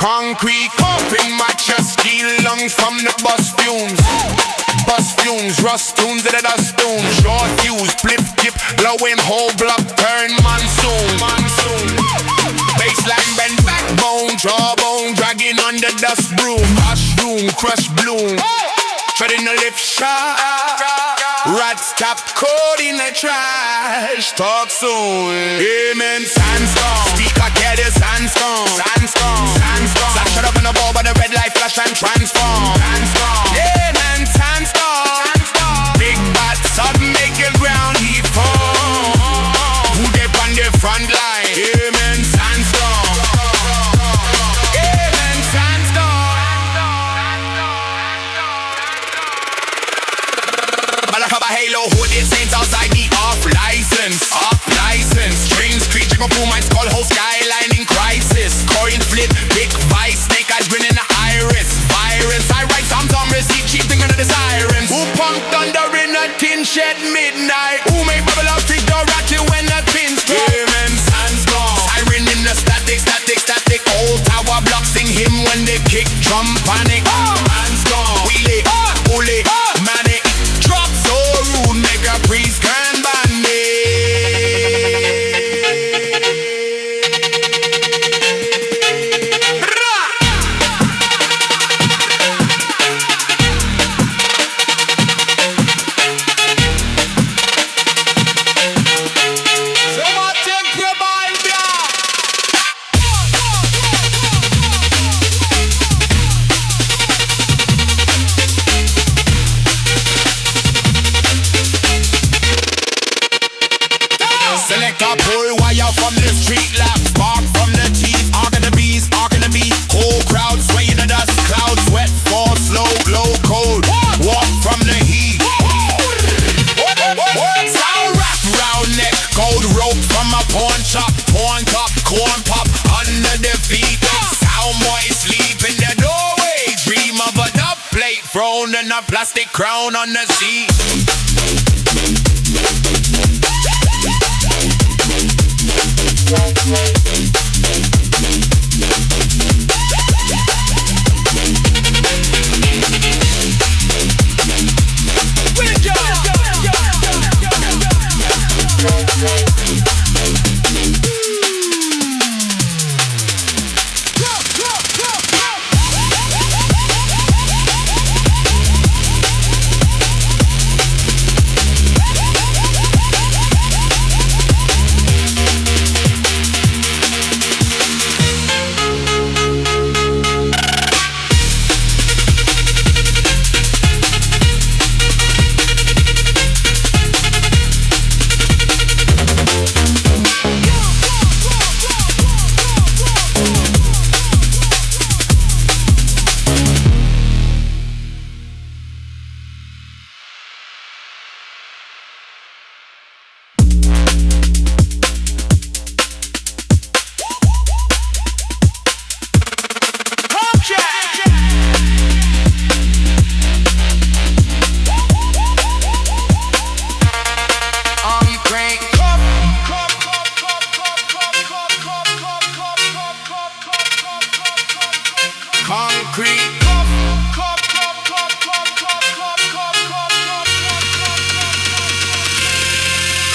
Concrete coughing match your steel lungs from the bus fumes. Bus fumes, rust tunes to the dust tunes. Short fuse, spliff tip, glowin, whole block turn monsoon. Bassline bend backbone, jawbone, dragging on the dust broom. Mushroom, crush bloom, treading the lift shot. Rats tap code in the trash. Talk soon. Amen. Sandstorm. Speaker get it. Sandstorm. Sandstorm. Sandstorm. Flash it up in the ball by the red light flash and transform. Sandstorm. Yeah, man. Sandstorm. Sandstorm. Big bad sub make your ground heave fall. Who they on the front line? Amen. Sandstorm. Amen. Sandstorm. Malakaba Halo hood it saints outside the off license. Off license. Strings creature go through my skull whole skyline in crisis. Coin flip, big vice, snake eyes grinning the iris. Virus, I write songs on receipt, cheap thinking of the sirens. Who pump thunder in a tin shed midnight? Who make bubble up street door ratchet when the pins drop? Amen. Sandstorm. Siren in the static, static, static. Old tower block sing him when they kick drum panic. Sandstorm. Wheelie, bully, manic. Drop so rude, make a priest can ban me. Select a pull wire from the street lamp. Spark from the teeth, arc of the bees, arc of the beat. Whole crowd sway in the dust. Clouds wet, fall slow, glow cold. Walk from the heat. Sound wrap round neck. Gold rope from a pawn shop. Pawn top, corn pop under the feet. Sound boy sleep in the doorway. Dream of a dub plate thrown and a plastic crown on the seat.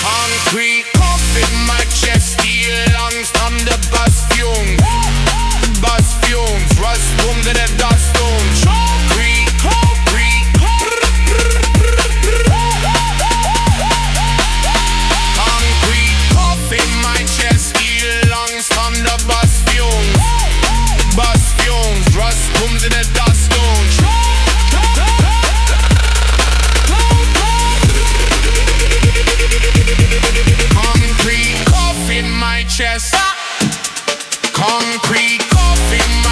Concrete puff in my chest, steel lungs from the bus fumes. Bus fumes, rust boom to the dust stones. Concrete, concrete. Concrete puff in my chest, steel lungs from the bus fumes. Bus fumes, rust boom to the dust stones. Concrete cough in my chest. Concrete cough in my